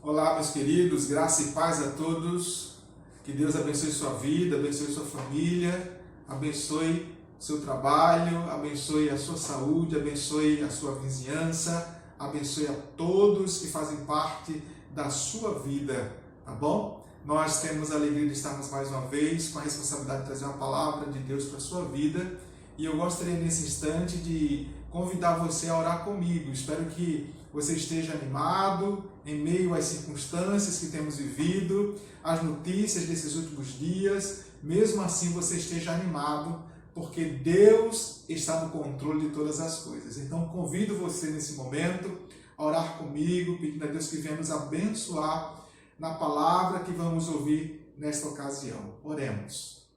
Olá, meus queridos, graça e paz a todos. Que Deus abençoe sua vida, abençoe sua família, abençoe seu trabalho, abençoe a sua saúde, abençoe a sua vizinhança, abençoe a todos que fazem parte da sua vida, tá bom? Nós temos a alegria de estarmos mais uma vez com a responsabilidade de trazer uma palavra de Deus para a sua vida, e eu gostaria nesse instante de convidar você a orar comigo. Espero que você esteja animado em meio às circunstâncias que temos vivido, às notícias desses últimos dias. Mesmo assim você esteja animado, porque Deus está no controle de todas as coisas. Então convido você nesse momento a orar comigo, pedindo a Deus que venha nos abençoar na palavra que vamos ouvir nesta ocasião. Oremos.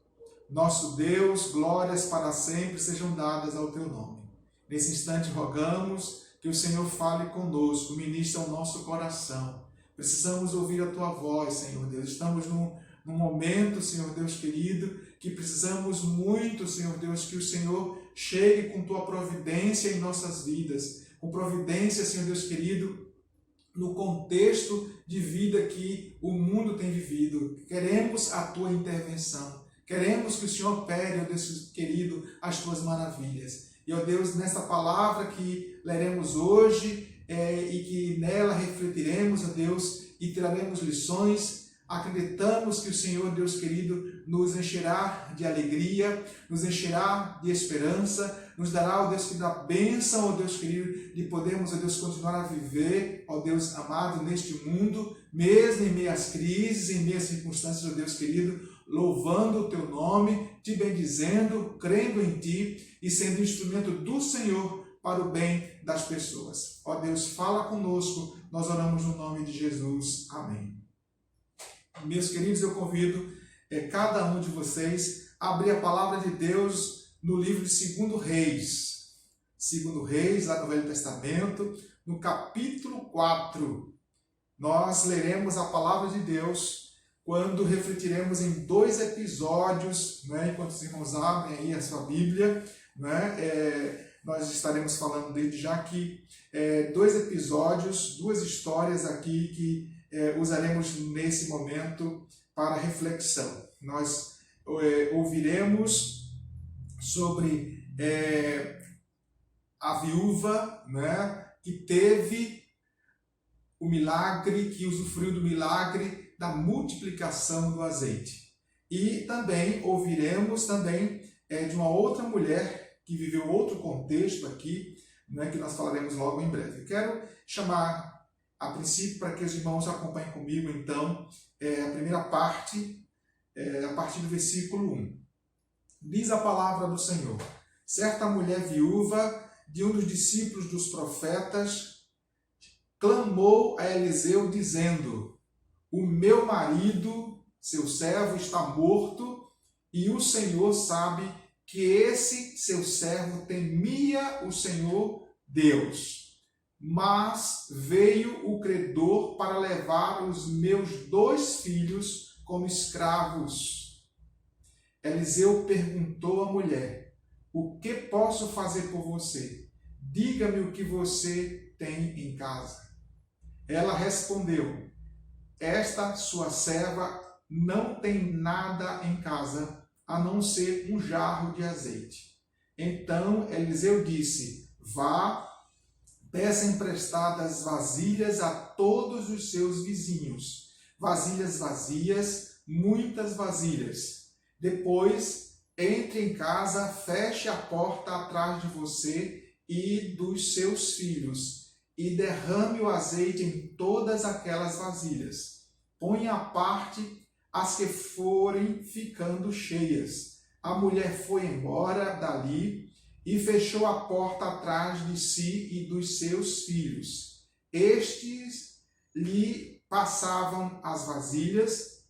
Nosso Deus, glórias para sempre sejam dadas ao teu nome. Nesse instante rogamos que o Senhor fale conosco, ministre ao nosso coração. Precisamos ouvir a tua voz, Senhor Deus. Estamos num momento, Senhor Deus querido, que precisamos muito, Senhor Deus, que o Senhor chegue com tua providência em nossas vidas. Com providência, Senhor Deus querido, no contexto de vida que o mundo tem vivido. Queremos a tua intervenção. Queremos que o Senhor opere, ó Deus querido, as tuas maravilhas. E, ó Deus, nessa palavra que leremos hoje e que nela refletiremos, ó Deus, e tiraremos lições, acreditamos que o Senhor, Deus querido, nos encherá de alegria, nos encherá de esperança, nos dará, ó Deus querido, a bênção, ó Deus querido, de podermos, ó Deus, continuar a viver, ó Deus amado, neste mundo, mesmo em meio às crises, em meio às circunstâncias, ó Deus querido, louvando o teu nome, te bendizendo, crendo em ti e sendo instrumento do Senhor para o bem das pessoas. Ó Deus, fala conosco, nós oramos no nome de Jesus. Amém. Meus queridos, eu convido cada um de vocês a abrir a palavra de Deus no livro de 2 Reis. 2 Reis, lá no Velho Testamento, no capítulo 4. Nós leremos a palavra de Deus quando refletiremos em 2 episódios, enquanto os irmãos abrem aí a sua Bíblia, nós estaremos falando desde já aqui 2 episódios, 2 histórias aqui que usaremos nesse momento para reflexão. Nós ouviremos sobre a viúva, que teve o milagre, que usufruiu do milagre da multiplicação do azeite. E também ouviremos de uma outra mulher que viveu outro contexto aqui, que nós falaremos logo em breve. Quero chamar a princípio para que os irmãos acompanhem comigo, então, a primeira parte, a partir do versículo 1. Diz a palavra do Senhor: certa mulher viúva de um dos discípulos dos profetas clamou a Eliseu dizendo: o meu marido, seu servo, está morto, e o Senhor sabe que esse seu servo temia o Senhor Deus. Mas veio o credor para levar os meus 2 filhos como escravos. Eliseu perguntou à mulher: o que posso fazer por você? Diga-me o que você tem em casa. Ela respondeu: esta sua serva não tem nada em casa, a não ser um jarro de azeite. Então Eliseu disse: vá, peça emprestadas vasilhas a todos os seus vizinhos, vasilhas vazias, muitas vasilhas. Depois, entre em casa, feche a porta atrás de você e dos seus filhos, e derrame o azeite em todas aquelas vasilhas. Ponha à parte as que forem ficando cheias. A mulher foi embora dali e fechou a porta atrás de si e dos seus filhos. Estes lhe passavam as vasilhas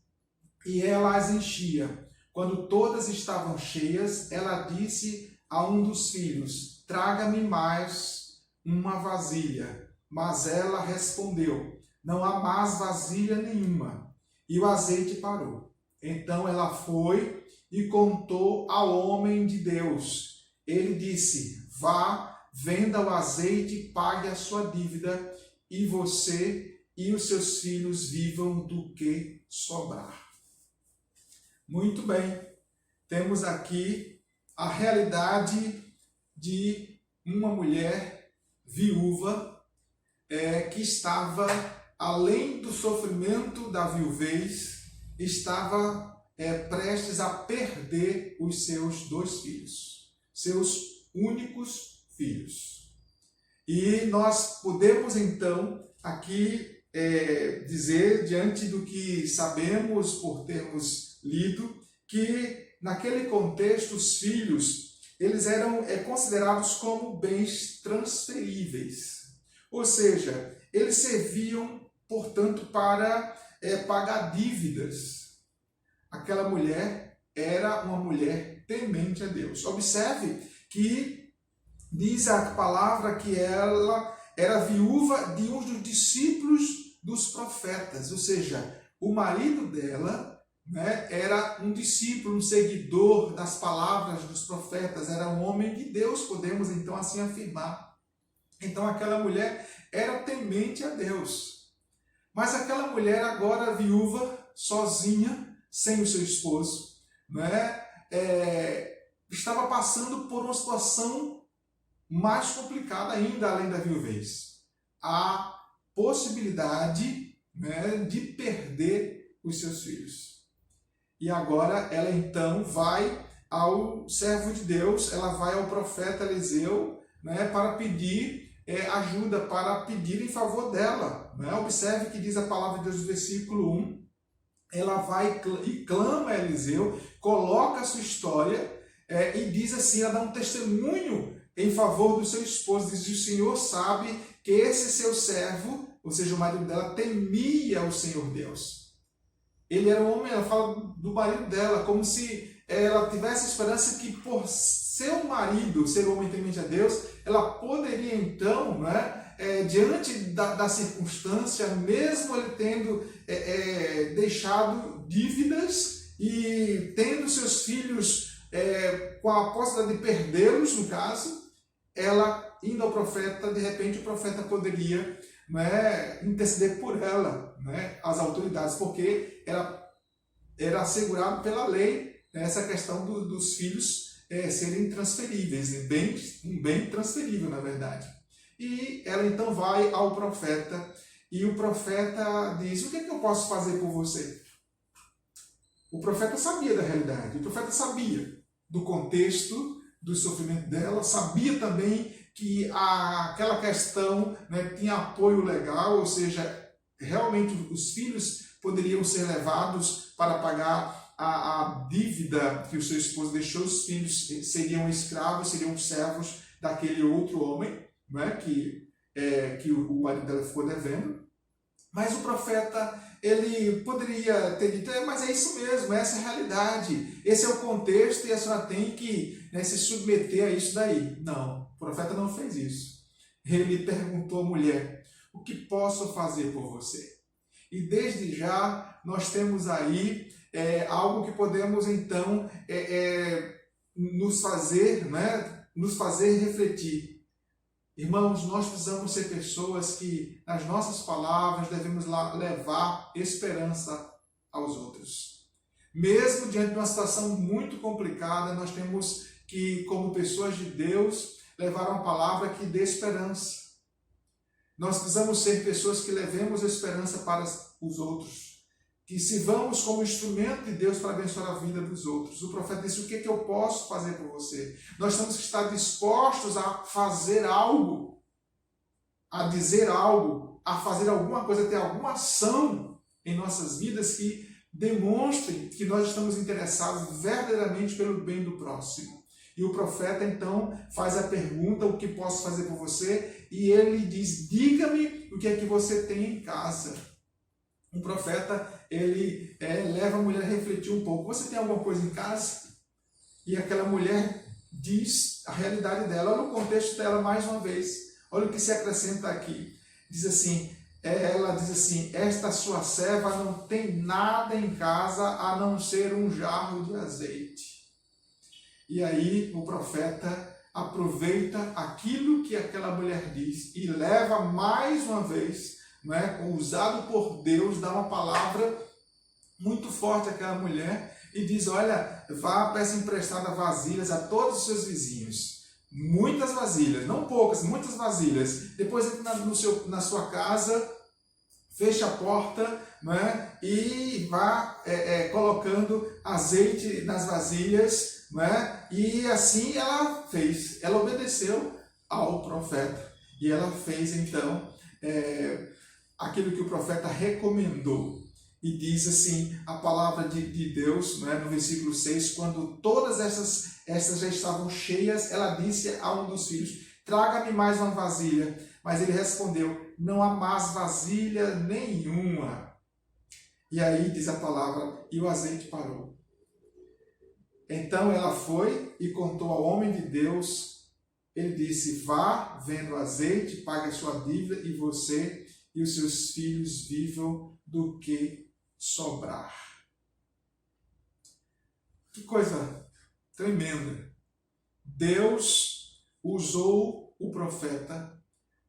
e ela as enchia. Quando todas estavam cheias, ela disse a um dos filhos: traga-me mais uma vasilha. Mas ela respondeu: não há mais vasilha nenhuma. E o azeite parou. Então ela foi e contou ao homem de Deus. Ele disse: vá, venda o azeite e pague a sua dívida, e você e os seus filhos vivam do que sobrar. Muito bem, temos aqui a realidade de uma mulher viúva que estava, além do sofrimento da viuvez, estava prestes a perder os seus 2 filhos, seus únicos filhos. E nós podemos então aqui dizer, diante do que sabemos por termos lido, que naquele contexto os filhos eles eram considerados como bens transferíveis. Ou seja, eles serviam, portanto, para pagar dívidas. Aquela mulher era uma mulher temente a Deus. Observe que diz a palavra que ela era viúva de um dos discípulos dos profetas. Ou seja, o marido dela era um discípulo, um seguidor das palavras dos profetas. Era um homem de Deus, podemos então assim afirmar. Então aquela mulher era temente a Deus. Mas aquela mulher agora viúva, sozinha, sem o seu esposo, estava passando por uma situação mais complicada ainda, além da viuvez. A possibilidade de perder os seus filhos. E agora ela então vai ao servo de Deus, ela vai ao profeta Eliseu, para pedir ajuda, para pedir em favor dela. Observe que diz a palavra de Deus no versículo 1, ela vai e clama a Eliseu, coloca a sua história e diz assim, ela dá um testemunho em favor do seu esposo, diz: o Senhor sabe que esse seu servo, ou seja, o marido dela, temia o Senhor Deus. Ele era um homem, ela fala do marido dela, como se ela tivesse esperança que por seu marido ser um homem temente a Deus, ela poderia então, diante da circunstância, mesmo ele tendo deixado dívidas e tendo seus filhos com a possibilidade de perdê-los, no caso, ela indo ao profeta, de repente o profeta poderia interceder por ela, as autoridades, porque era assegurado pela lei essa questão dos filhos serem transferíveis, um bem transferível, na verdade. E ela então vai ao profeta, e o profeta diz: o que é que eu posso fazer por você? O profeta sabia da realidade, o profeta sabia do contexto do sofrimento dela, sabia também que aquela questão tinha apoio legal, ou seja, realmente os filhos poderiam ser levados para pagar a dívida que o seu esposo deixou. Os filhos seriam escravos, seriam servos daquele outro homem, que o marido dela ficou devendo. Mas o profeta, ele poderia ter dito: mas é isso mesmo, essa é a realidade, esse é o contexto e a senhora tem que se submeter a isso daí. Não, o profeta não fez isso. Ele perguntou à mulher: o que posso fazer por você? E desde já nós temos aí algo que podemos então nos fazer refletir. Irmãos, nós precisamos ser pessoas que, nas nossas palavras, devemos levar esperança aos outros. Mesmo diante de uma situação muito complicada, nós temos que, como pessoas de Deus, levar uma palavra que dê esperança. Nós precisamos ser pessoas que levemos esperança para os outros, que sirvamos como instrumento de Deus para abençoar a vida dos outros. O profeta disse: o que é que eu posso fazer por você? Nós temos que estar dispostos a fazer algo, a dizer algo, a fazer alguma coisa, a ter alguma ação em nossas vidas que demonstrem que nós estamos interessados verdadeiramente pelo bem do próximo. E o profeta então faz a pergunta: o que posso fazer por você? E ele diz: diga-me o que é que você tem em casa. O profeta, ele leva a mulher a refletir um pouco: você tem alguma coisa em casa? E aquela mulher diz a realidade dela. Olha o contexto dela mais uma vez. Olha o que se acrescenta aqui. Ela diz assim: esta sua serva não tem nada em casa a não ser um jarro de azeite. E aí o profeta aproveita aquilo que aquela mulher diz e leva mais uma vez né, usado por Deus, dá uma palavra muito forte àquela mulher e diz: olha, vá, peça emprestada vasilhas a todos os seus vizinhos. Muitas vasilhas, não poucas, muitas vasilhas. Depois entra na sua casa, fecha a porta, né, e vá colocando azeite nas vasilhas, né, e assim ela fez. Ela obedeceu ao profeta e ela fez então aquilo que o profeta recomendou. E diz assim a palavra de Deus, né, no versículo 6, quando todas essas já estavam cheias, ela disse a um dos filhos: traga-me mais uma vasilha. Mas ele respondeu: não há mais vasilha nenhuma. E aí diz a palavra: e o azeite parou. Então ela foi e contou ao homem de Deus. Ele disse: vá, venda o azeite, pague a sua dívida, e você e os seus filhos vivam do que sobrar. Que coisa tremenda. Deus usou o profeta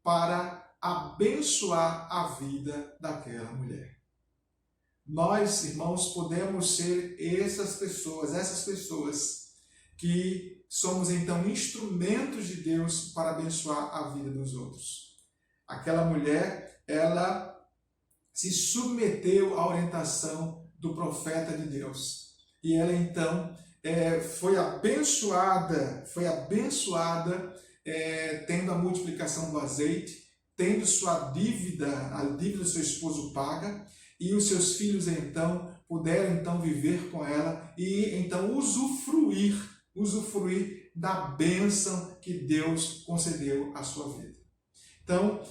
para abençoar a vida daquela mulher. Nós, irmãos, podemos ser essas pessoas que somos então instrumentos de Deus para abençoar a vida dos outros. Aquela mulher, ela se submeteu à orientação do profeta de Deus. E ela então foi abençoada, tendo a multiplicação do azeite, tendo sua dívida, a dívida do seu esposo paga, e os seus filhos então puderam então viver com ela e então usufruir da bênção que Deus concedeu à sua vida. Então,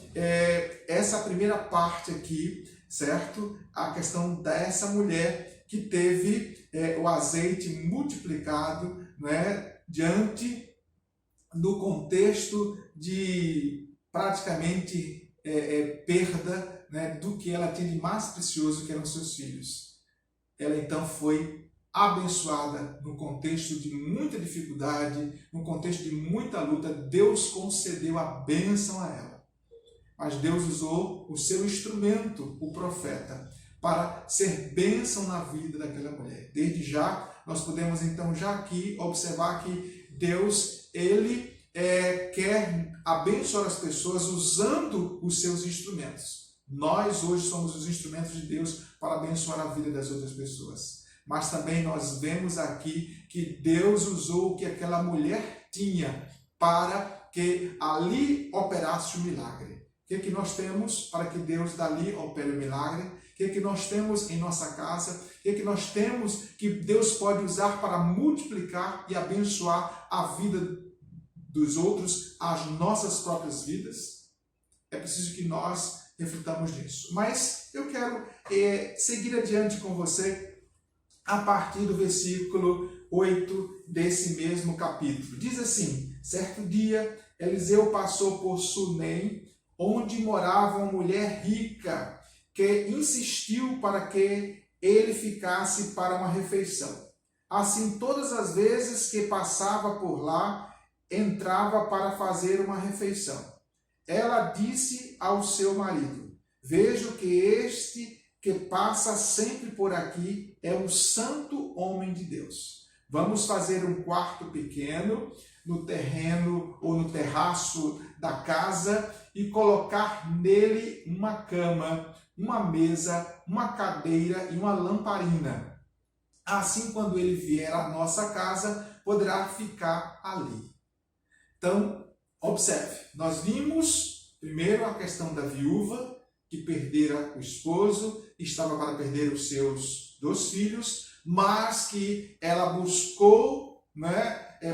essa primeira parte aqui, certo? A questão dessa mulher que teve o azeite multiplicado, né, diante do contexto de praticamente perda, né, do que ela tinha de mais precioso, que eram seus filhos. Ela então foi abençoada no contexto de muita dificuldade, no contexto de muita luta. Deus concedeu a bênção a ela. Mas Deus usou o seu instrumento, o profeta, para ser bênção na vida daquela mulher. Desde já, nós podemos então já aqui observar que Deus, ele quer abençoar as pessoas usando os seus instrumentos. Nós hoje somos os instrumentos de Deus para abençoar a vida das outras pessoas. Mas também nós vemos aqui que Deus usou o que aquela mulher tinha para que ali operasse o milagre. O que nós temos para que Deus dali opere o milagre? O que nós temos em nossa casa? O que nós temos que Deus pode usar para multiplicar e abençoar a vida dos outros, as nossas próprias vidas? É preciso que nós reflitamos nisso. Mas eu quero seguir adiante com você a partir do versículo 8 desse mesmo capítulo. Diz assim: certo dia, Eliseu passou por Sunem, onde morava uma mulher rica, que insistiu para que ele ficasse para uma refeição. Assim, todas as vezes que passava por lá, entrava para fazer uma refeição. Ela disse ao seu marido: vejo que este que passa sempre por aqui é um santo homem de Deus. Vamos fazer um quarto pequeno no terreno ou no terraço da casa e colocar nele uma cama, uma mesa, uma cadeira e uma lamparina. Assim, quando ele vier à nossa casa, poderá ficar ali. Então, observe, nós vimos primeiro a questão da viúva que perdera o esposo, estava para perder os seus 2 filhos, mas que ela buscou,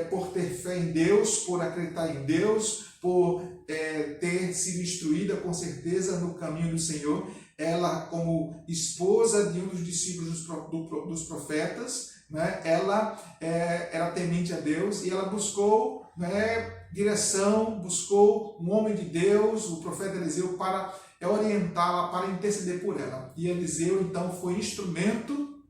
por ter fé em Deus, por acreditar em Deus, por ter sido instruída com certeza no caminho do Senhor. Ela, como esposa de um dos discípulos dos profetas, ela era temente a Deus e ela buscou direção, buscou um homem de Deus, o profeta Eliseu, para orientá-la, para interceder por ela. E Eliseu então foi instrumento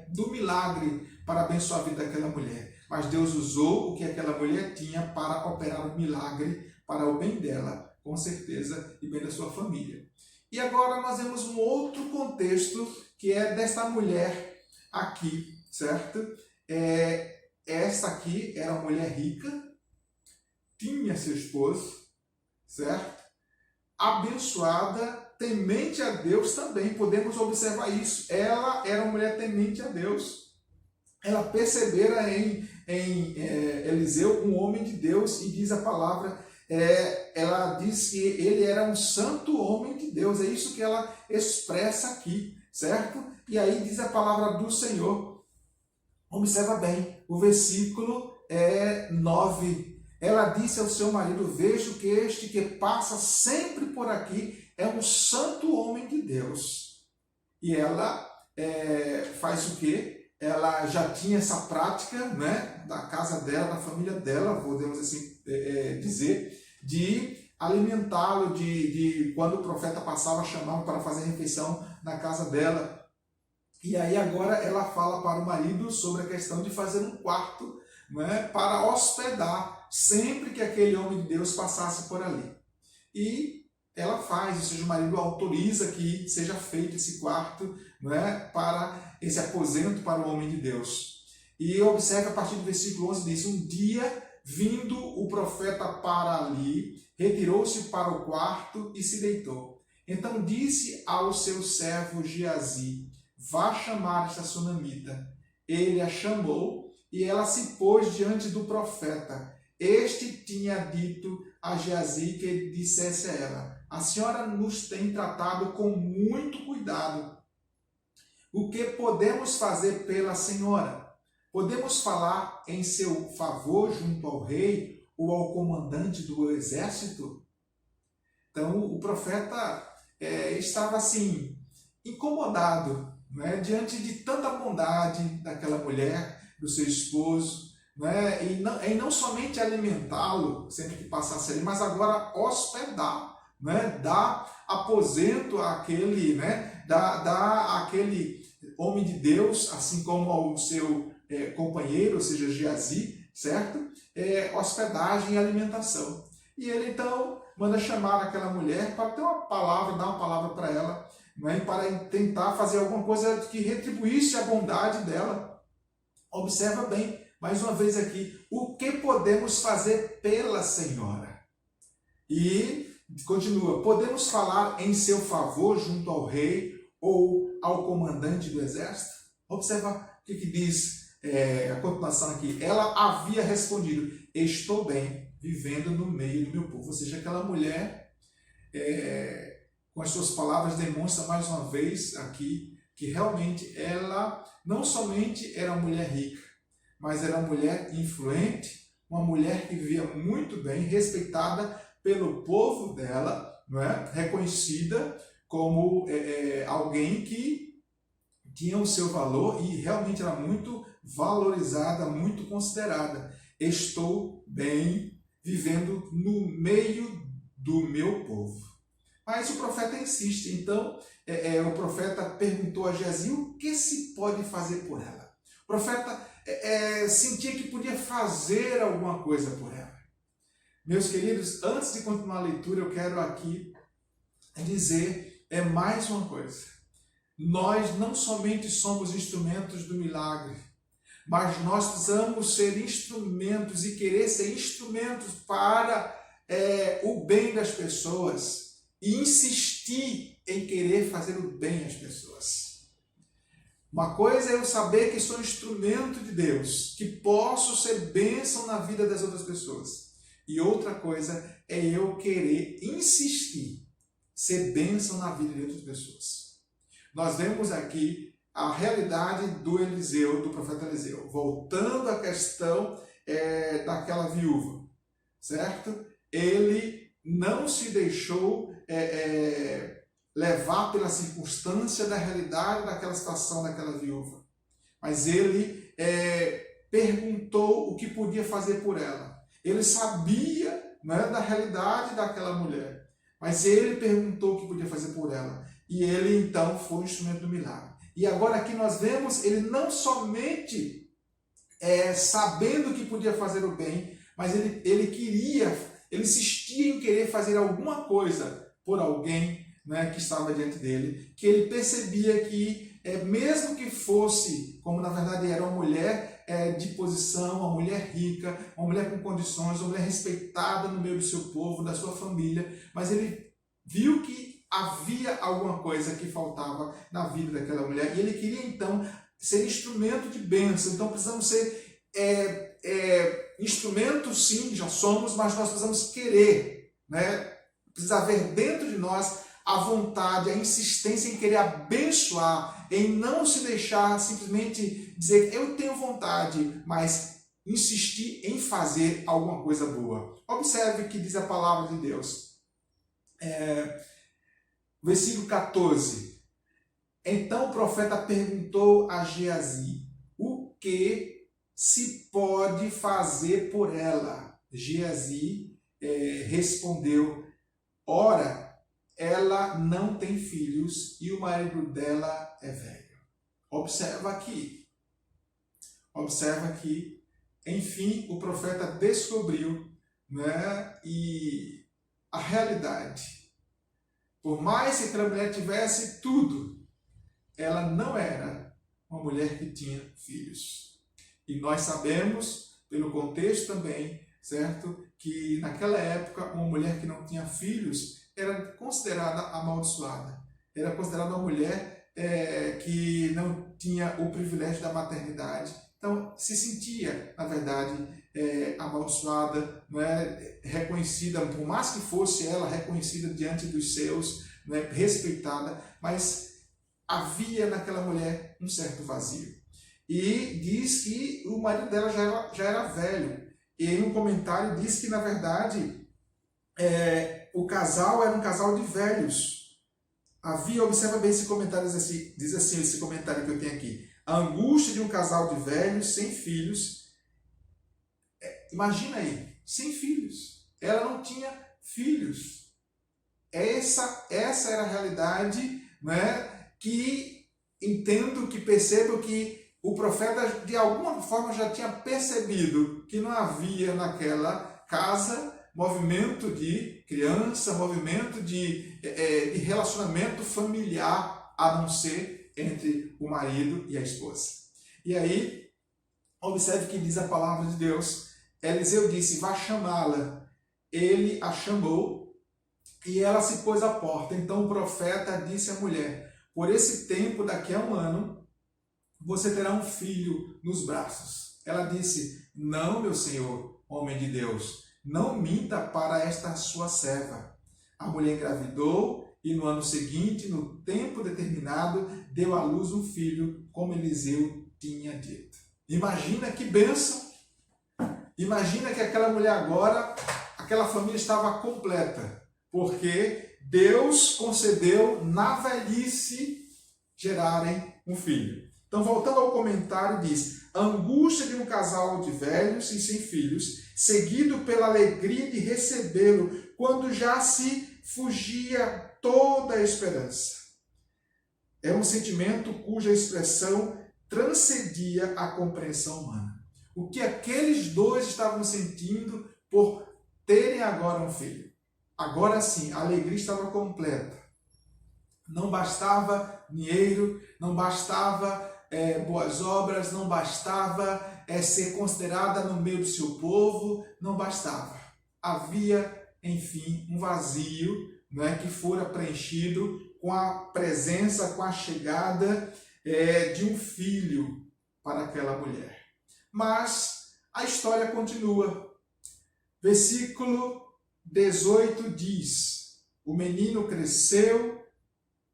do milagre para abençoar a vida daquela mulher. Mas Deus usou o que aquela mulher tinha para operar o milagre para o bem dela, com certeza, e bem da sua família. E agora nós vemos um outro contexto que é desta mulher aqui, certo? Essa aqui era uma mulher rica, tinha seu esposo, certo? Abençoada, temente a Deus também, podemos observar isso. Ela era uma mulher temente a Deus. Ela percebera em Eliseu um homem de Deus, e diz a palavra, ela diz que ele era um santo homem de Deus. É isso que ela expressa aqui, certo? E aí diz a palavra do Senhor. Observa bem, o versículo 9. Ela disse ao seu marido: vejo que este que passa sempre por aqui é um santo homem de Deus. E ela faz o quê? Ela já tinha essa prática, né, da casa dela, da família dela, podemos assim dizer, de alimentá-lo, de quando o profeta passava, chamava para fazer refeição na casa dela. E aí agora ela fala para o marido sobre a questão de fazer um quarto, né, para hospedar sempre que aquele homem de Deus passasse por ali. E ela faz, ou seja, o marido autoriza que seja feito esse quarto, né, para esse aposento para o homem de Deus. E observe a partir do versículo 11, diz: um dia, vindo o profeta para ali, retirou-se para o quarto e se deitou. Então disse ao seu servo Geazi: vá chamar esta sunamita. Ele a chamou e ela se pôs diante do profeta. Este tinha dito a Geazi que ele dissesse a ela: a senhora nos tem tratado com muito cuidado. O que podemos fazer pela senhora? Podemos falar em seu favor junto ao rei ou ao comandante do exército? Então o profeta estava assim, incomodado, né, diante de tanta bondade daquela mulher, do seu esposo, né, e não somente alimentá-lo sempre que passasse ali, mas agora hospedar, né, dar aposento àquele, né, dar àquele homem de Deus, assim como ao seu companheiro, ou seja, Geazi, certo? Hospedagem e alimentação. E ele então manda chamar aquela mulher para ter uma palavra, dar uma palavra para ela, né, para tentar fazer alguma coisa que retribuísse a bondade dela. Observa bem, mais uma vez aqui, o que podemos fazer pela senhora? E continua: podemos falar em seu favor junto ao rei ou ao comandante do exército? Observa o que diz a continuação aqui. Ela havia respondido: estou bem, vivendo no meio do meu povo. Ou seja, aquela mulher, com as suas palavras, demonstra mais uma vez aqui que realmente ela não somente era uma mulher rica, mas era uma mulher influente, uma mulher que vivia muito bem, respeitada pelo povo dela, não é? Reconhecida como alguém que tinha o seu valor e realmente era muito valorizada, muito considerada. Estou bem, vivendo no meio do meu povo. Mas o profeta insiste. Então, o profeta perguntou a Geazi o que se pode fazer por ela. O profeta sentia que podia fazer alguma coisa por ela. Meus queridos, antes de continuar a leitura, eu quero aqui dizer mais uma coisa. Nós não somente somos instrumentos do milagre, mas nós precisamos ser instrumentos e querer ser instrumentos para o bem das pessoas e insistir em querer fazer o bem às pessoas. Uma coisa é eu saber que sou instrumento de Deus, que posso ser bênção na vida das outras pessoas. E outra coisa é eu querer insistir, ser bênção na vida de outras pessoas. Nós vemos aqui a realidade do Eliseu, do profeta Eliseu, voltando à questão daquela viúva, certo? Ele não se deixou levar pela circunstância da realidade daquela situação daquela viúva, mas ele perguntou o que podia fazer por ela. Ele sabia, né, da realidade daquela mulher, mas ele perguntou o que podia fazer por ela, e ele então foi o instrumento do milagre. E agora aqui nós vemos ele não somente sabendo que podia fazer o bem, mas ele queria ele insistia em querer fazer alguma coisa por alguém, né, que estava diante dele, que ele percebia que, mesmo que fosse, como na verdade era uma mulher de posição, uma mulher rica, uma mulher com condições, uma mulher respeitada no meio do seu povo, da sua família, mas ele viu que havia alguma coisa que faltava na vida daquela mulher e ele queria então ser instrumento de bênção. Então precisamos ser instrumentos, sim, já somos, mas nós precisamos querer, né? Precisa haver dentro de nós a vontade, a insistência em querer abençoar, em não se deixar simplesmente dizer eu tenho vontade, mas insistir em fazer alguma coisa boa. Observe o que diz a palavra de Deus. Versículo 14. Então o profeta perguntou a Geazi, o que se pode fazer por ela? Geazi respondeu, ora, ela não tem filhos e o marido dela é velho. Observa aqui, enfim, o profeta descobriu, né, e a realidade. Por mais que aquela mulher tivesse tudo, ela não era uma mulher que tinha filhos. E nós sabemos, pelo contexto também, certo, que naquela época uma mulher que não tinha filhos era considerada amaldiçoada. Era considerada uma mulher que não tinha o privilégio da maternidade. Então, se sentia, na verdade, amaldiçoada, não é? Reconhecida, por mais que fosse ela reconhecida diante dos seus, não é? Respeitada, mas havia naquela mulher um certo vazio. E diz que o marido dela já era velho. E em um comentário diz que, na verdade, o casal era um casal de velhos. Observa bem esse comentário, diz assim esse comentário que eu tenho aqui. A angústia de um casal de velhos sem filhos. Imagina aí, sem filhos. Ela não tinha filhos. Essa era a realidade, né, que entendo, que percebo que o profeta de alguma forma já tinha percebido que não havia naquela casa movimento de criança, movimento de relacionamento familiar, a não ser entre o marido e a esposa. E aí, observe que diz a palavra de Deus. Eliseu disse, vá chamá-la. Ele a chamou e ela se pôs à porta. Então o profeta disse à mulher, por esse tempo, daqui a um ano, você terá um filho nos braços. Ela disse, não, meu senhor, homem de Deus, não minta para esta sua serva. A mulher engravidou e no ano seguinte, no tempo determinado, deu à luz um filho, como Eliseu tinha dito. Imagina que bênção! Imagina que aquela mulher agora, aquela família estava completa, porque Deus concedeu na velhice gerarem um filho. Então, voltando ao comentário, diz, a angústia de um casal de velhos e sem filhos, seguido pela alegria de recebê-lo, quando já se fugia toda a esperança. É um sentimento cuja expressão transcendia a compreensão humana. O que aqueles dois estavam sentindo por terem agora um filho. Agora sim, a alegria estava completa. Não bastava dinheiro, não bastava boas obras, não bastava ser considerada no meio do seu povo, não bastava. Havia, enfim, um vazio, né, que fora preenchido com a presença, com a chegada de um filho para aquela mulher. Mas a história continua. Versículo 18 diz, o menino cresceu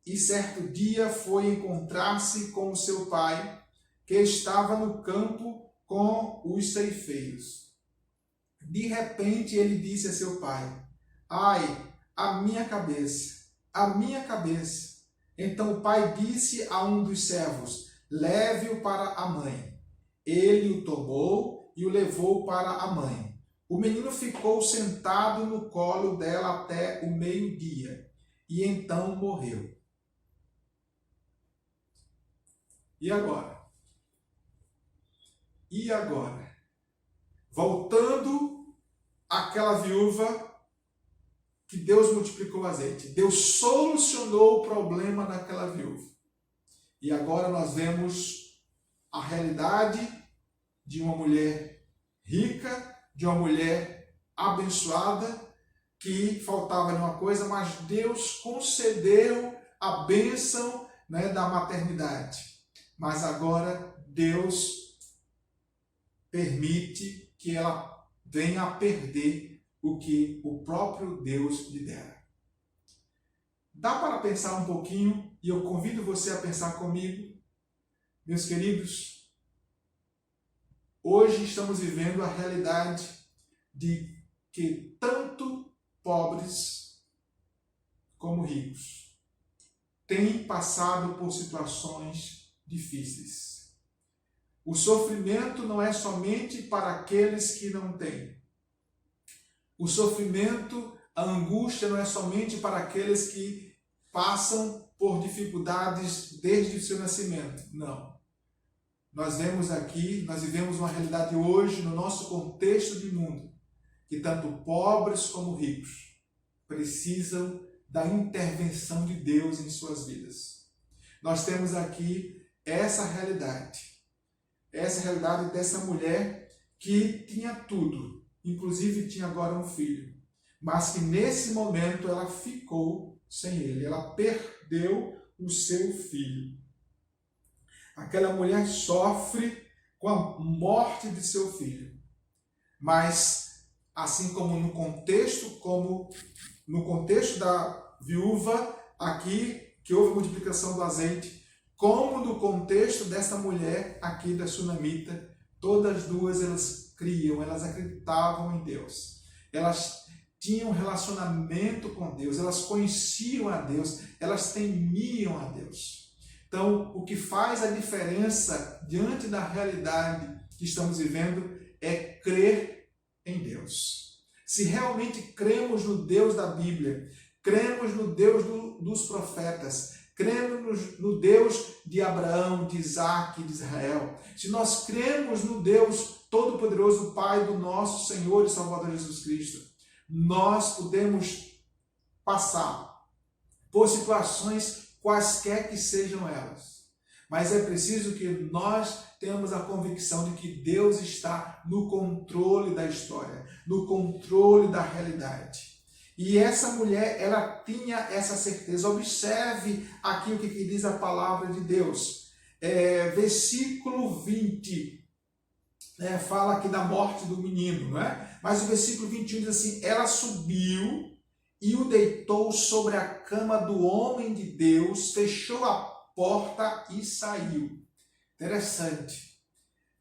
e certo dia foi encontrar-se com o seu pai, que estava no campo com os ceifeiros. De repente ele disse a seu pai, ai, a minha cabeça, a minha cabeça. Então o pai disse a um dos servos, leve-o para a mãe. Ele o tomou e o levou para a mãe. O menino ficou sentado no colo dela até o meio-dia, e então morreu. E agora? E agora? Voltando àquela viúva que Deus multiplicou o azeite. Deus solucionou o problema daquela viúva. E agora nós vemos a realidade de uma mulher rica, de uma mulher abençoada, que faltava uma coisa, mas Deus concedeu a bênção, né, da maternidade. Mas agora Deus permite que ela venha a perder o que o próprio Deus lhe dera. Dá para pensar um pouquinho, e eu convido você a pensar comigo, meus queridos. Hoje estamos vivendo a realidade de que tanto pobres como ricos têm passado por situações difíceis. O sofrimento não é somente para aqueles que não têm. O sofrimento, a angústia não é somente para aqueles que passam por dificuldades desde o seu nascimento. Não. Nós vivemos uma realidade hoje, no nosso contexto de mundo, que tanto pobres como ricos precisam da intervenção de Deus em suas vidas. Nós temos aqui essa realidade dessa mulher que tinha tudo, inclusive tinha agora um filho, mas que nesse momento ela ficou sem ele, ela perdeu o seu filho. Aquela mulher sofre com a morte de seu filho, mas assim como no contexto da viúva aqui, que houve multiplicação do azeite, como no contexto dessa mulher aqui da sunamita, todas as duas elas criam, elas acreditavam em Deus. Elas tinham um relacionamento com Deus, elas conheciam a Deus, elas temiam a Deus. Então, o que faz a diferença diante da realidade que estamos vivendo é crer em Deus. Se realmente cremos no Deus da Bíblia, cremos no Deus dos profetas, cremos no Deus de Abraão, de Isaac, de Israel, se nós cremos no Deus Todo-Poderoso, Pai do nosso Senhor e Salvador Jesus Cristo, nós podemos passar por situações quaisquer que sejam elas. Mas é preciso que nós tenhamos a convicção de que Deus está no controle da história, no controle da realidade. E essa mulher, ela tinha essa certeza. Observe aqui o que diz a palavra de Deus. Versículo 20, fala aqui da morte do menino, não é? Mas o versículo 21 diz assim: ela subiu e o deitou sobre a cama do homem de Deus, fechou a porta e saiu. Interessante.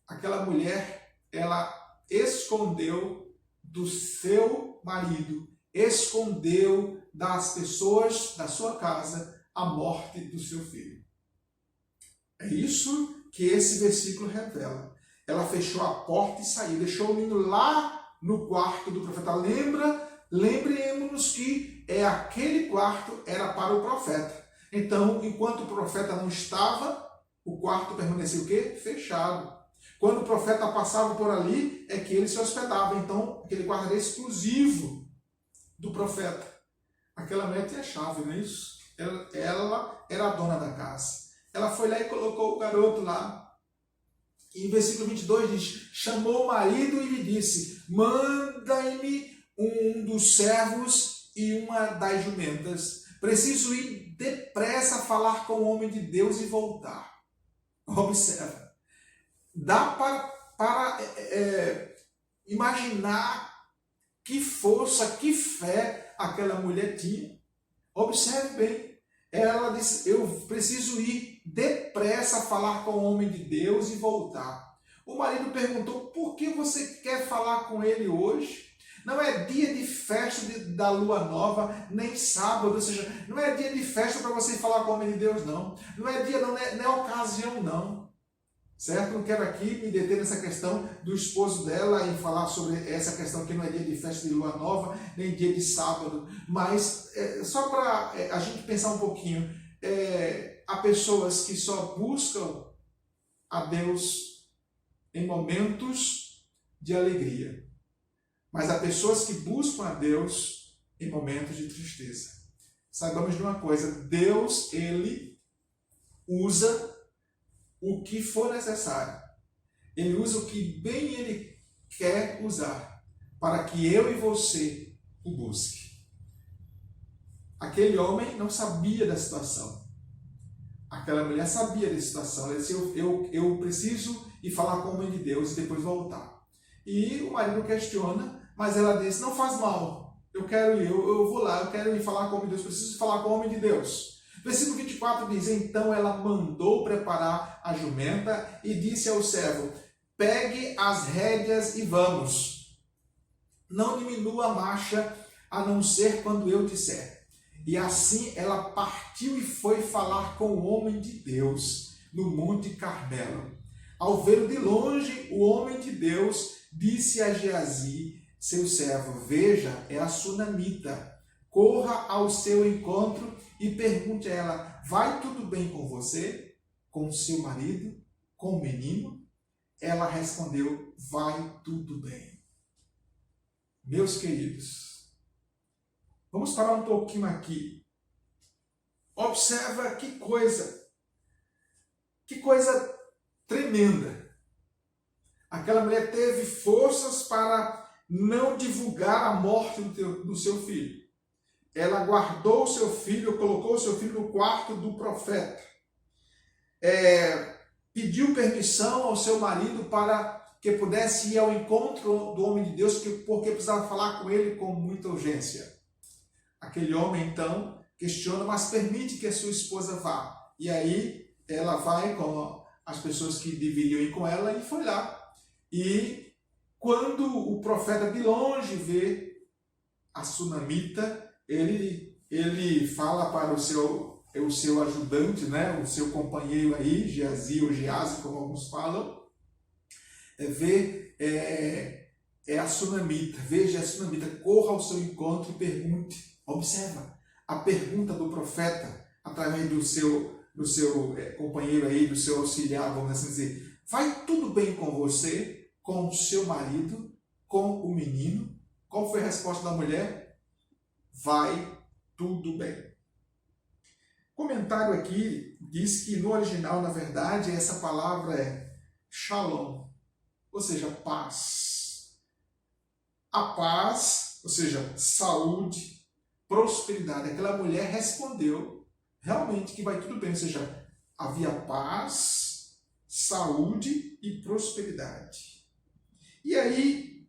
Aquela mulher, ela escondeu do seu marido, escondeu das pessoas da sua casa a morte do seu filho. É isso que esse versículo revela. Ela fechou a porta e saiu, deixou o menino lá no quarto do profeta. Lembremos que aquele quarto era para o profeta. Então, enquanto o profeta não estava, o quarto permaneceu o quê? Fechado. Quando o profeta passava por ali, é que ele se hospedava. Então, aquele quarto era exclusivo do profeta. Aquela mulher tinha chave, não é isso? Ela era a dona da casa. Ela foi lá e colocou o garoto lá. E em versículo 22 diz: chamou o marido e lhe disse: manda-me um dos servos e uma das jumentas. Preciso ir depressa falar com o homem de Deus e voltar. Observa. Dá para imaginar que força, que fé aquela mulher tinha. Observe bem. Ela disse: eu preciso ir depressa falar com o homem de Deus e voltar. O marido perguntou: por que você quer falar com ele hoje? Não é dia de festa da lua nova, nem sábado, ou seja, não é dia de festa para você falar com o homem de Deus, não. Não é dia, não é ocasião, não. Certo? Não quero aqui me deter nessa questão do esposo dela e falar sobre essa questão que não é dia de festa de lua nova, nem dia de sábado. Mas, só para a gente pensar um pouquinho, há pessoas que só buscam a Deus em momentos de alegria. Mas há pessoas que buscam a Deus em momentos de tristeza. Saibamos de uma coisa, Deus, Ele usa o que for necessário. Ele usa o que bem Ele quer usar para que eu e você o busque. Aquele homem não sabia da situação. Aquela mulher sabia da situação. Ela disse, eu preciso ir falar com o homem de Deus e depois voltar. E o marido questiona, mas ela disse, não faz mal. Eu quero ir, eu vou lá, eu quero ir falar com o homem de Deus, preciso falar com o homem de Deus. Versículo 24 diz, então ela mandou preparar a jumenta e disse ao servo, pegue as rédeas e vamos. Não diminua a marcha, a não ser quando eu disser. E assim ela partiu e foi falar com o homem de Deus no Monte Carmelo. Ao vê-lo de longe, o homem de Deus disse a Geazi, seu servo, veja, é a sunamita. Corra ao seu encontro e pergunte a ela, vai tudo bem com você? Com o seu marido? Com o menino? Ela respondeu, vai tudo bem. Meus queridos, vamos parar um pouquinho aqui. Observa que coisa tremenda. Aquela mulher teve forças para não divulgar a morte do seu filho. Ela guardou o seu filho, colocou o seu filho no quarto do profeta. Pediu permissão ao seu marido para que pudesse ir ao encontro do homem de Deus, porque precisava falar com ele com muita urgência. Aquele homem, então, questiona, mas permite que a sua esposa vá. E aí, ela vai com as pessoas que deveriam ir com ela e foi lá. E quando o profeta de longe vê a sunamita, ele fala para o seu ajudante, né, o seu companheiro aí, Geazi ou Geazi, como alguns falam, a sunamita, veja a sunamita, corra ao seu encontro e pergunte. Observa a pergunta do profeta através do seu companheiro aí, do seu auxiliar, vamos assim dizer, vai tudo bem com você? Com o seu marido, com o menino? Qual foi a resposta da mulher? Vai tudo bem. O comentário aqui diz que no original, na verdade, essa palavra é shalom, ou seja, paz. A paz, ou seja, saúde, prosperidade. Aquela mulher respondeu realmente que vai tudo bem, ou seja, havia paz, saúde e prosperidade. E aí,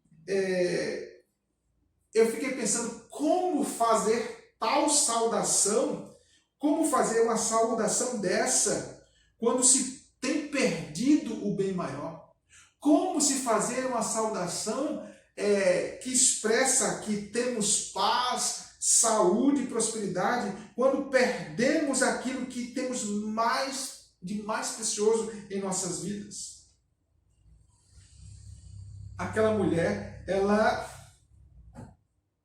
eu fiquei pensando como fazer tal saudação, como fazer uma saudação dessa quando se tem perdido o bem maior. Como se fazer uma saudação que expressa que temos paz, saúde e prosperidade quando perdemos aquilo que temos de mais precioso em nossas vidas. Aquela mulher, ela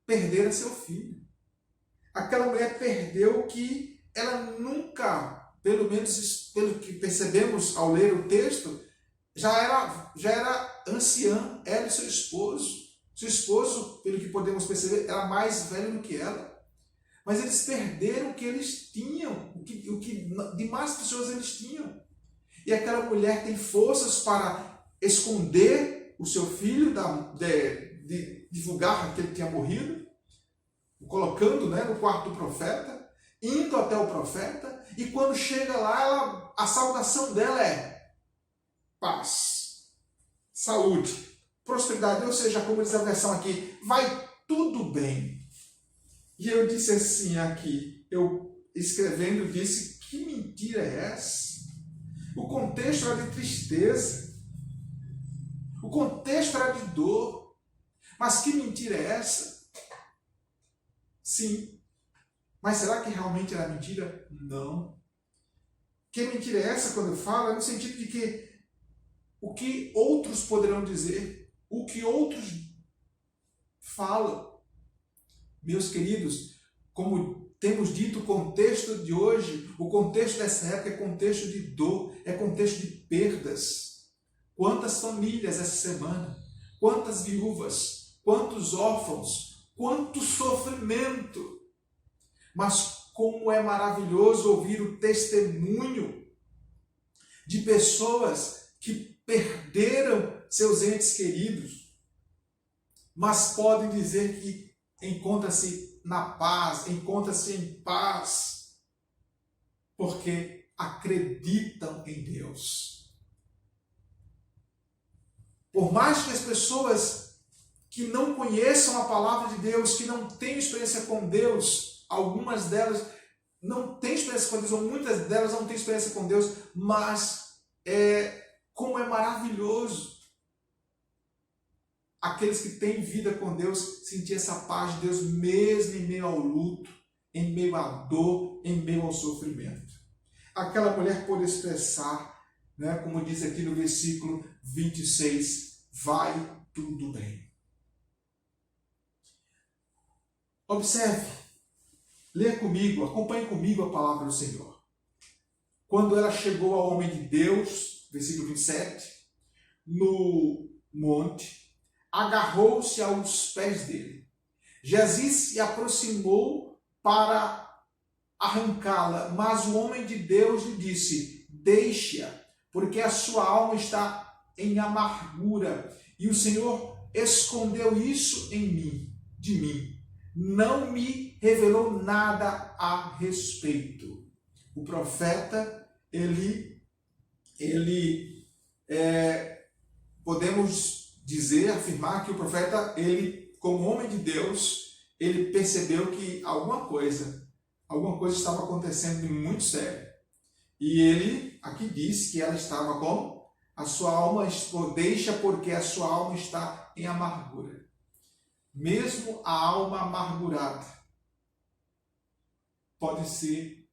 perdera seu filho. Aquela mulher perdeu que ela nunca, pelo menos pelo que percebemos ao ler o texto, já era anciã, ela e seu esposo. Seu esposo, pelo que podemos perceber, era mais velho do que ela. Mas eles perderam o que eles tinham, o que de mais pessoas eles tinham. E aquela mulher tem forças para esconder o seu filho, de divulgar que ele tinha morrido, colocando, né, no quarto do profeta, indo até o profeta, e quando chega lá, a saudação dela é paz, saúde, prosperidade, ou seja, como diz a versão aqui, vai tudo bem. E eu disse assim aqui, eu escrevendo disse, que mentira é essa? O contexto era de tristeza, o contexto era de dor, mas que mentira é essa? Sim, mas será que realmente era mentira? Não. Que mentira é essa quando eu falo? É no sentido de que o que outros poderão dizer, o que outros falam. Meus queridos, como temos dito, o contexto de hoje, o contexto dessa época é contexto de dor, é contexto de perdas. Quantas famílias essa semana, quantas viúvas, quantos órfãos, quanto sofrimento. Mas como é maravilhoso ouvir o testemunho de pessoas que perderam seus entes queridos, mas podem dizer que encontra-se na paz, encontra-se em paz, porque acreditam em Deus. Por mais que as pessoas que não conheçam a palavra de Deus, que não tenham experiência com Deus, algumas delas não têm experiência com Deus, ou muitas delas não têm experiência com Deus, mas como é maravilhoso aqueles que têm vida com Deus sentir essa paz de Deus mesmo em meio ao luto, em meio à dor, em meio ao sofrimento. Aquela mulher pôde expressar, né, como diz aqui no versículo 26, vai tudo bem. Observe, leia comigo, acompanhe comigo a palavra do Senhor. Quando ela chegou ao homem de Deus, versículo 27, no monte, agarrou-se aos pés dele. Geazi se aproximou para arrancá-la, mas o homem de Deus lhe disse, deixe-a, porque a sua alma está em amargura, e o Senhor escondeu isso de mim. Não me revelou nada a respeito. O profeta, podemos dizer, afirmar que o profeta, como homem de Deus, ele percebeu que alguma coisa estava acontecendo muito sério. E ele aqui diz que ela estava com a sua alma, deixa porque a sua alma está em amargura. Mesmo a alma amargurada pode ser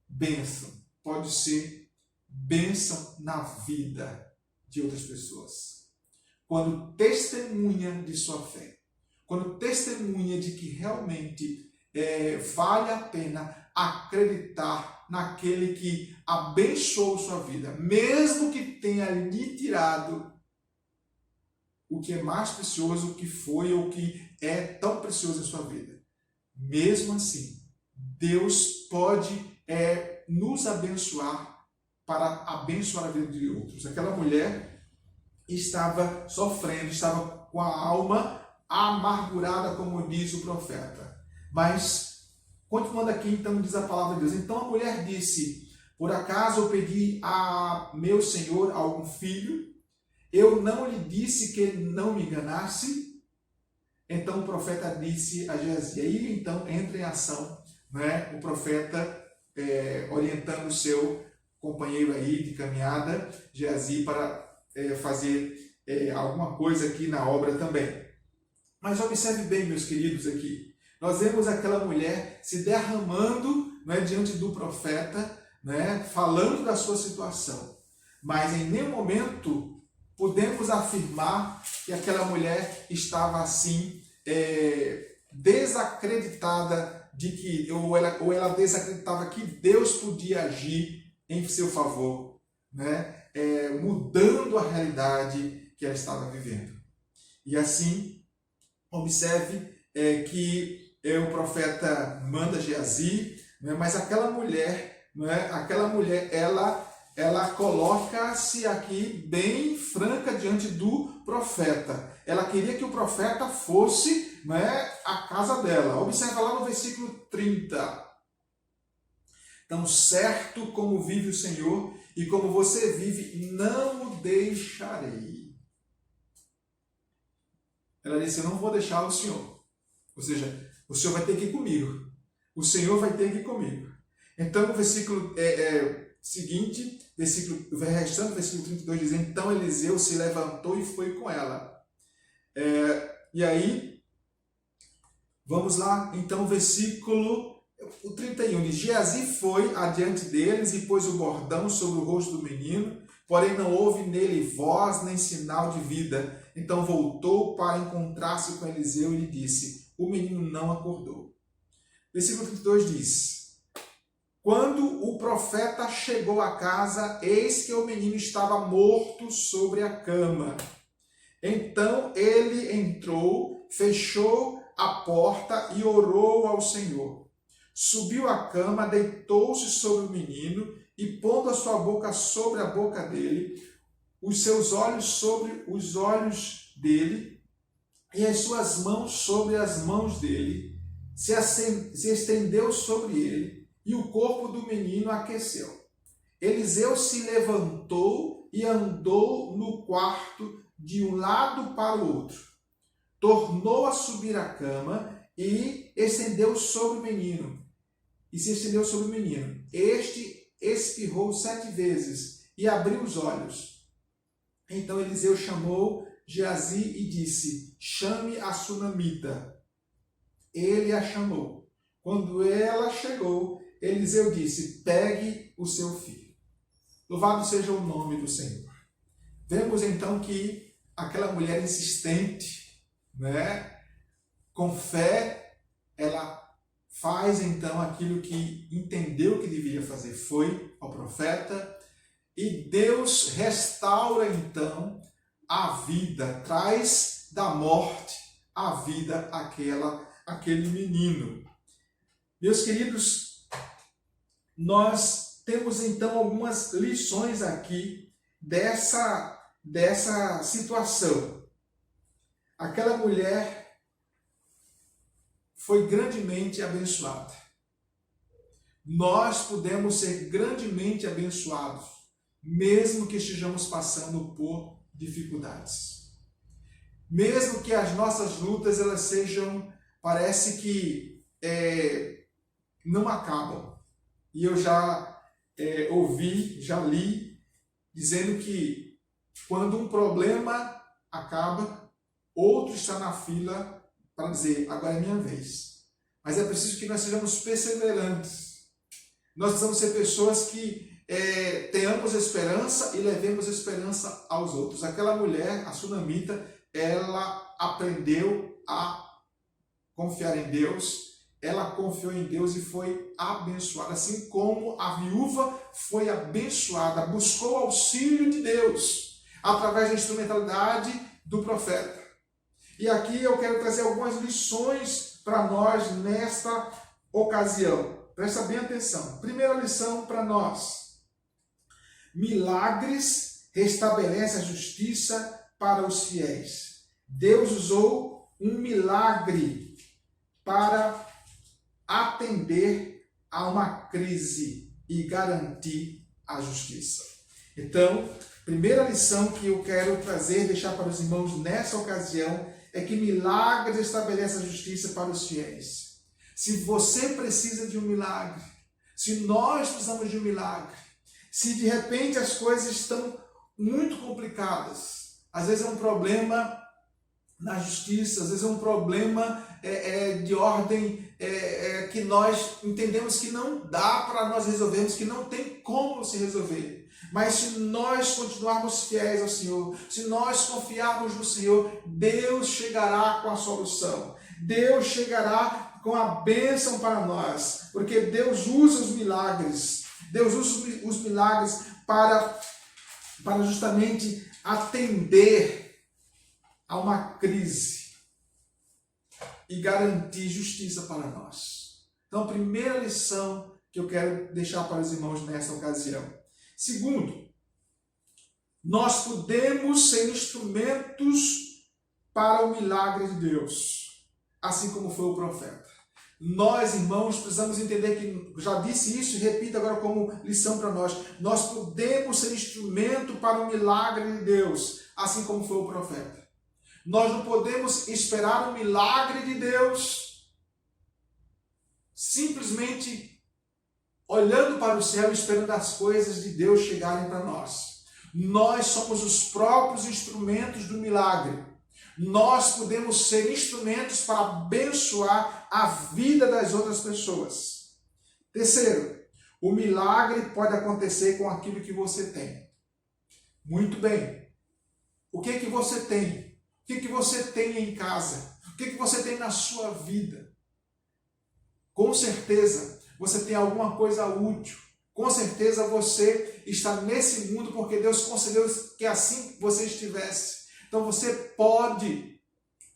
bênção na vida de outras pessoas. Quando testemunha de sua fé, quando testemunha de que realmente vale a pena acreditar naquele que abençoou sua vida, mesmo que tenha lhe tirado o que é mais precioso, o que foi ou que é tão precioso em sua vida. Mesmo assim, Deus pode nos abençoar para abençoar a vida de outros. Aquela mulher estava sofrendo, estava com a alma amargurada, como diz o profeta. Mas, continuando aqui, então, diz a palavra de Deus. Então a mulher disse, por acaso eu pedi a meu senhor algum filho? Eu não lhe disse que ele não me enganasse? Então o profeta disse a Geazi. Aí então entra em ação, né, o profeta orientando o seu companheiro aí de caminhada, Geazi, para fazer alguma coisa aqui na obra também. Mas observe bem, meus queridos, aqui. Nós vemos aquela mulher se derramando, né, diante do profeta, né, falando da sua situação. Mas em nenhum momento podemos afirmar que aquela mulher estava assim, desacreditada de que, ou ela desacreditava que Deus podia agir em seu favor, né, mudando a realidade que ela estava vivendo. E assim, observe que o profeta manda Geazi, né, mas aquela mulher, ela coloca-se aqui bem franca diante do profeta. Ela queria que o profeta fosse, né, à casa dela. Observa lá no versículo 30. Tão certo como vive o Senhor e como você vive, não o deixarei. Ela disse, eu não vou deixar o Senhor. Ou seja, o Senhor vai ter que ir comigo. O Senhor vai ter que ir comigo. Então, o versículo seguinte, restando, versículo 32, diz, então Eliseu se levantou e foi com ela. E aí, vamos lá, então, versículo 31, diz, Geazi foi adiante deles e pôs o bordão sobre o rosto do menino, porém não houve nele voz nem sinal de vida. Então voltou para encontrar-se com Eliseu e lhe disse, o menino não acordou. Versículo 32 diz, quando o profeta chegou à casa, eis que o menino estava morto sobre a cama. Então ele entrou, fechou à porta e orou ao Senhor. Subiu à cama, deitou-se sobre o menino e, pondo a sua boca sobre a boca dele, os seus olhos sobre os olhos dele e as suas mãos sobre as mãos dele, se estendeu sobre ele e o corpo do menino aqueceu. Eliseu se levantou e andou no quarto de um lado para o outro. Tornou a subir a cama e estendeu sobre o menino. Este espirrou 7 vezes e abriu os olhos. Então Eliseu chamou Geazi e disse: chame a sunamita. Ele a chamou. Quando ela chegou, Eliseu disse: pegue o seu filho. Louvado seja o nome do Senhor. Vemos então que aquela mulher insistente, com fé, ela faz então aquilo que entendeu que deveria fazer. Foi ao profeta e Deus restaura então a vida, traz da morte a vida aquele menino. Meus queridos, nós temos então algumas lições aqui dessa situação. Aquela mulher foi grandemente abençoada. Nós podemos ser grandemente abençoados, mesmo que estejamos passando por dificuldades. Mesmo que as nossas lutas elas sejam, parece que não acabam. E eu já ouvi, já li, dizendo que quando um problema acaba, outro está na fila para dizer, agora é minha vez. Mas é preciso que nós sejamos perseverantes. Nós precisamos ser pessoas que tenhamos esperança e levemos esperança aos outros. Aquela mulher, a sunamita, ela aprendeu a confiar em Deus, ela confiou em Deus e foi abençoada. Assim como a viúva foi abençoada, buscou auxílio de Deus através da instrumentalidade do profeta. E aqui eu quero trazer algumas lições para nós nesta ocasião. Presta bem atenção. Primeira lição para nós. Milagres restabelecem a justiça para os fiéis. Deus usou um milagre para atender a uma crise e garantir a justiça. Então, primeira lição que eu quero trazer, deixar para os irmãos nessa ocasião, é que milagres estabelecem a justiça para os fiéis. Se você precisa de um milagre, se nós precisamos de um milagre, se de repente as coisas estão muito complicadas, às vezes é um problema na justiça, às vezes é um problema de ordem que nós entendemos que não dá para nós resolvermos, que não tem como se resolver. Mas se nós continuarmos fiéis ao Senhor, se nós confiarmos no Senhor, Deus chegará com a solução. Deus chegará com a bênção para nós, porque Deus usa os milagres. Deus usa os milagres para justamente atender a uma crise e garantir justiça para nós. Então, primeira lição que eu quero deixar para os irmãos nessa ocasião. Segundo, nós podemos ser instrumentos para o milagre de Deus, assim como foi o profeta. Nós, irmãos, precisamos entender que, já disse isso e repito agora como lição para nós, nós podemos ser instrumento para o milagre de Deus, assim como foi o profeta. Nós não podemos esperar o milagre de Deus simplesmente olhando para o céu e esperando as coisas de Deus chegarem para nós. Nós somos os próprios instrumentos do milagre. Nós podemos ser instrumentos para abençoar a vida das outras pessoas. Terceiro, o milagre pode acontecer com aquilo que você tem. Muito bem. O que é que você tem? O que é que você tem em casa? O que é que você tem na sua vida? Com certeza, você tem alguma coisa útil. Com certeza você está nesse mundo porque Deus concedeu que assim você estivesse. Então você pode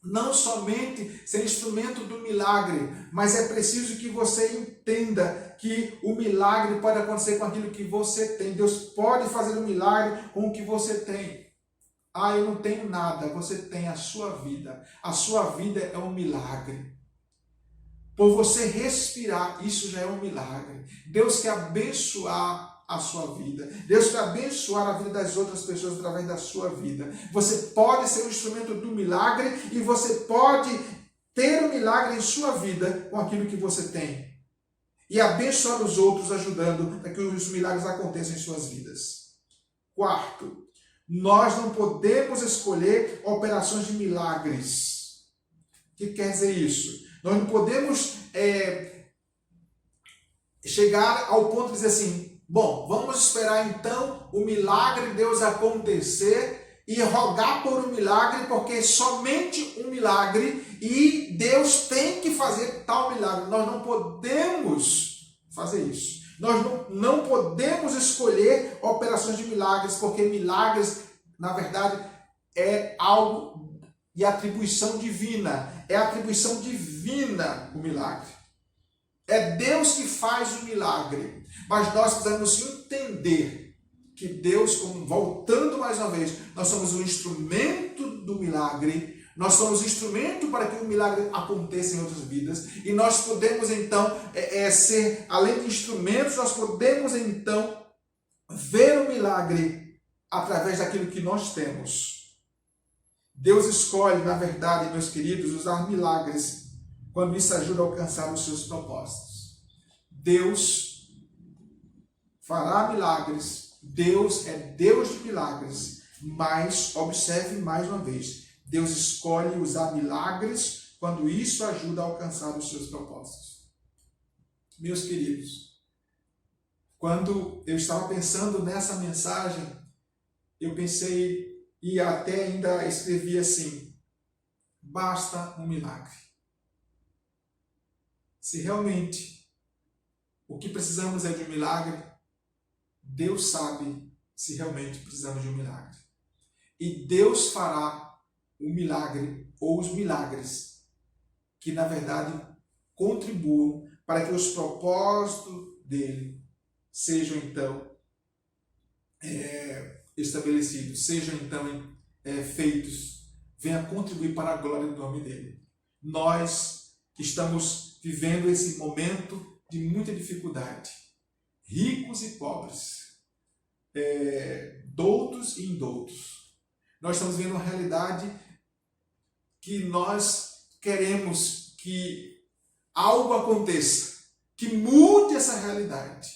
não somente ser instrumento do milagre, mas é preciso que você entenda que o milagre pode acontecer com aquilo que você tem. Deus pode fazer um milagre com o que você tem. Ah, eu não tenho nada. Você tem a sua vida. A sua vida é um milagre. Por você respirar, isso já é um milagre. Deus quer abençoar a sua vida. Deus quer abençoar a vida das outras pessoas através da sua vida. Você pode ser um instrumento do milagre e você pode ter um milagre em sua vida com aquilo que você tem. E abençoar os outros ajudando para que os milagres aconteçam em suas vidas. Quarto, nós não podemos escolher operações de milagres. O que quer dizer isso? Nós não podemos chegar ao ponto de dizer assim, bom, vamos esperar então o milagre de Deus acontecer e rogar por um milagre, porque somente um milagre e Deus tem que fazer tal milagre. Nós não podemos fazer isso. Nós não podemos escolher operações de milagres, porque milagres, na verdade, é algo de atribuição divina. É atribuição divina o milagre. É Deus que faz o milagre. Mas nós precisamos entender que Deus, voltando mais uma vez, nós somos o instrumento do milagre. Nós somos o instrumento para que o milagre aconteça em outras vidas. E nós podemos então ser, além de instrumentos, nós podemos então ver o milagre através daquilo que nós temos. Deus escolhe, na verdade, meus queridos, usar milagres quando isso ajuda a alcançar os seus propósitos. Deus fará milagres. Deus é Deus de milagres. Mas, observe mais uma vez, Deus escolhe usar milagres quando isso ajuda a alcançar os seus propósitos. Meus queridos, quando eu estava pensando nessa mensagem, eu pensei e até ainda escrevi assim, basta um milagre. Se realmente o que precisamos é de um milagre, Deus sabe se realmente precisamos de um milagre. E Deus fará o milagre ou os milagres que, na verdade, contribuam para que os propósitos dele sejam, então, estabelecidos, sejam então feitos, venha contribuir para a glória do nome dele. Nós que estamos vivendo esse momento de muita dificuldade, ricos e pobres, doutos e indoutos, nós estamos vendo uma realidade que nós queremos que algo aconteça, que mude essa realidade.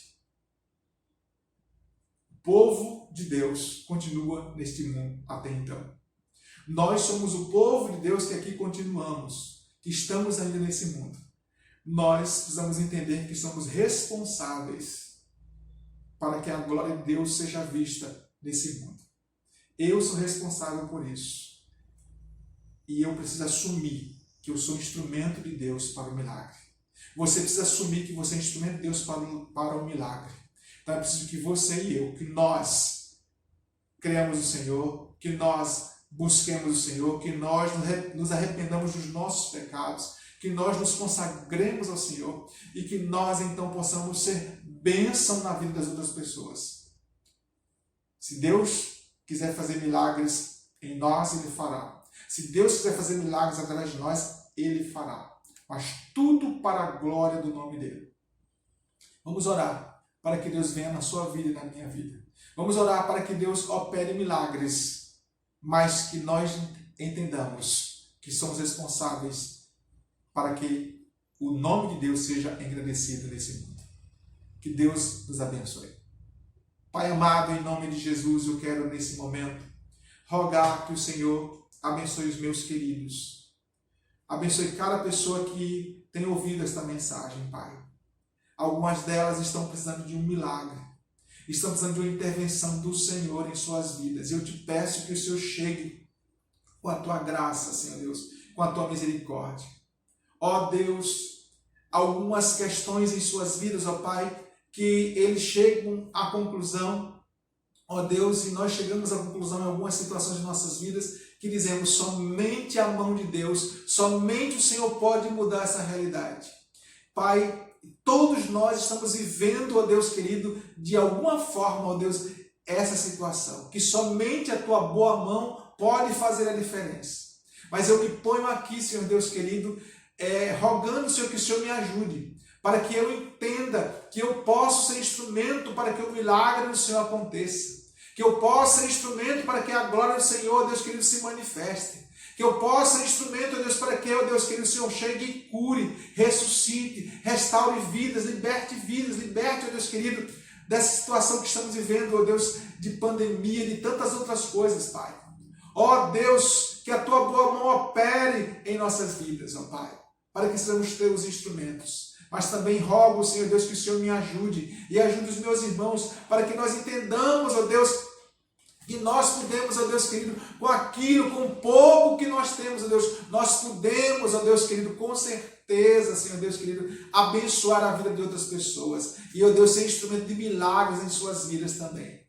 O povo de Deus continua neste mundo até então. Nós somos o povo de Deus que aqui continuamos, que estamos ainda nesse mundo. Nós precisamos entender que somos responsáveis para que a glória de Deus seja vista nesse mundo. Eu sou responsável por isso. E eu preciso assumir que eu sou instrumento de Deus para o milagre. Você precisa assumir que você é instrumento de Deus para o milagre. Então é preciso que você e eu, que nós creamos o Senhor, que nós busquemos o Senhor, que nós nos arrependamos dos nossos pecados, que nós nos consagremos ao Senhor e que nós então possamos ser bênção na vida das outras pessoas. Se Deus quiser fazer milagres em nós, Ele fará. Se Deus quiser fazer milagres através de nós, Ele fará. Mas tudo para a glória do nome dEle. Vamos orar para que Deus venha na sua vida e na minha vida. Vamos orar para que Deus opere milagres, mas que nós entendamos que somos responsáveis para que o nome de Deus seja engrandecido nesse mundo. Que Deus nos abençoe. Pai amado, em nome de Jesus, eu quero nesse momento rogar que o Senhor abençoe os meus queridos. Abençoe cada pessoa que tem ouvido esta mensagem, Pai. Algumas delas estão precisando de um milagre. Estão precisando de uma intervenção do Senhor em suas vidas. E eu te peço que o Senhor chegue com a tua graça, Senhor Deus, com a tua misericórdia. Ó Deus, algumas questões em suas vidas, ó Pai, que eles chegam à conclusão, ó Deus, e nós chegamos à conclusão em algumas situações de nossas vidas, que dizemos somente a mão de Deus, somente o Senhor pode mudar essa realidade. Pai, todos nós estamos vivendo, ó Deus querido, de alguma forma, ó Deus, essa situação, que somente a tua boa mão pode fazer a diferença. Mas eu me ponho aqui, Senhor Deus querido, rogando, Senhor, que o Senhor me ajude, para que eu entenda que eu posso ser instrumento para que o milagre do Senhor aconteça. Que eu possa ser instrumento para que a glória do Senhor, Deus querido, se manifeste. Que eu possa ser instrumento, Deus, para que, Deus querido, o Senhor chegue e cure, ressuscite, restaure vidas, liberte, Deus querido, dessa situação que estamos vivendo, ó Deus, de pandemia, de tantas outras coisas, Pai. Ó Deus, que a tua boa mão opere em nossas vidas, ó Pai, para que sejamos teus instrumentos. Mas também rogo, Senhor Deus, que o Senhor me ajude e ajude os meus irmãos, para que nós entendamos, ó Deus, que nós podemos, ó Deus querido, com aquilo, com o pouco que nós temos, ó Deus, nós podemos, ó Deus querido, com certeza, Senhor Deus querido, abençoar a vida de outras pessoas. E, ó Deus, ser instrumento de milagres em suas vidas também.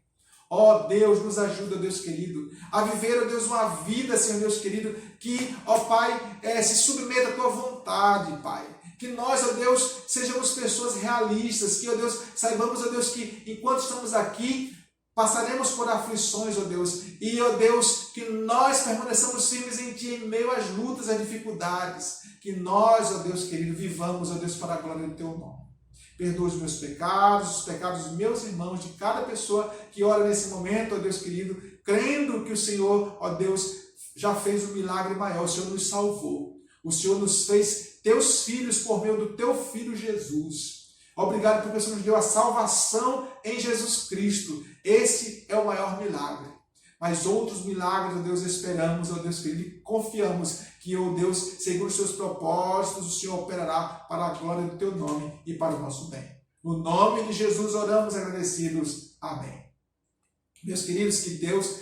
Ó Deus, nos ajuda, ó Deus querido, a viver, ó Deus, uma vida, Senhor Deus querido, que, ó Pai, se submeta à tua vontade, Pai. Que nós, ó Deus, sejamos pessoas realistas, que, ó Deus, saibamos, ó Deus, que enquanto estamos aqui, passaremos por aflições, ó Deus, e, ó Deus, que nós permaneçamos firmes em Ti, em meio às lutas, às dificuldades, que nós, ó Deus querido, vivamos, ó Deus, para a glória do Teu nome. Perdoa os meus pecados, os pecados dos meus irmãos, de cada pessoa que ora nesse momento, ó Deus querido, crendo que o Senhor, ó Deus, já fez um milagre maior, o Senhor nos salvou, o Senhor nos fez Teus filhos por meio do Teu Filho Jesus. Obrigado porque o Senhor nos deu a salvação em Jesus Cristo. Esse é o maior milagre. Mas outros milagres, ó Deus, esperamos, ó Deus querido, e confiamos que, ó Deus, segundo os seus propósitos, o Senhor operará para a glória do Teu nome e para o nosso bem. No nome de Jesus oramos agradecidos. Amém. Meus queridos, que Deus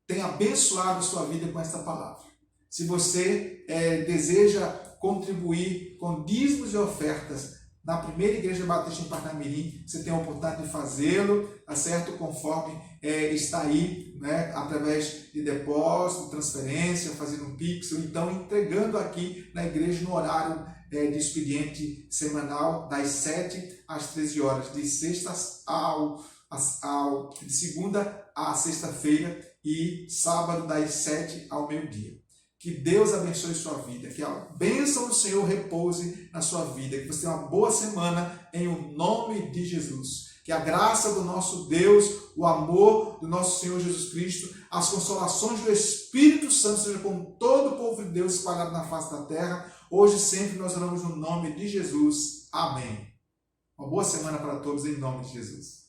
tenha abençoado a sua vida com esta palavra. Se você deseja contribuir com dízimos e ofertas na primeira igreja batista em Parnamirim, você tem a oportunidade de fazê-lo, tá certo? Conforme está aí, né? Através de depósito, transferência, fazendo um Pix, ou então entregando aqui na igreja no horário de expediente semanal, das 7 às 13 horas, de segunda a sexta-feira e sábado das 7 ao meio-dia. Que Deus abençoe sua vida, que a bênção do Senhor repouse na sua vida, que você tenha uma boa semana em o nome de Jesus. Que a graça do nosso Deus, o amor do nosso Senhor Jesus Cristo, as consolações do Espírito Santo sejam com todo o povo de Deus espalhado na face da terra. Hoje e sempre nós oramos no nome de Jesus. Amém. Uma boa semana para todos em nome de Jesus.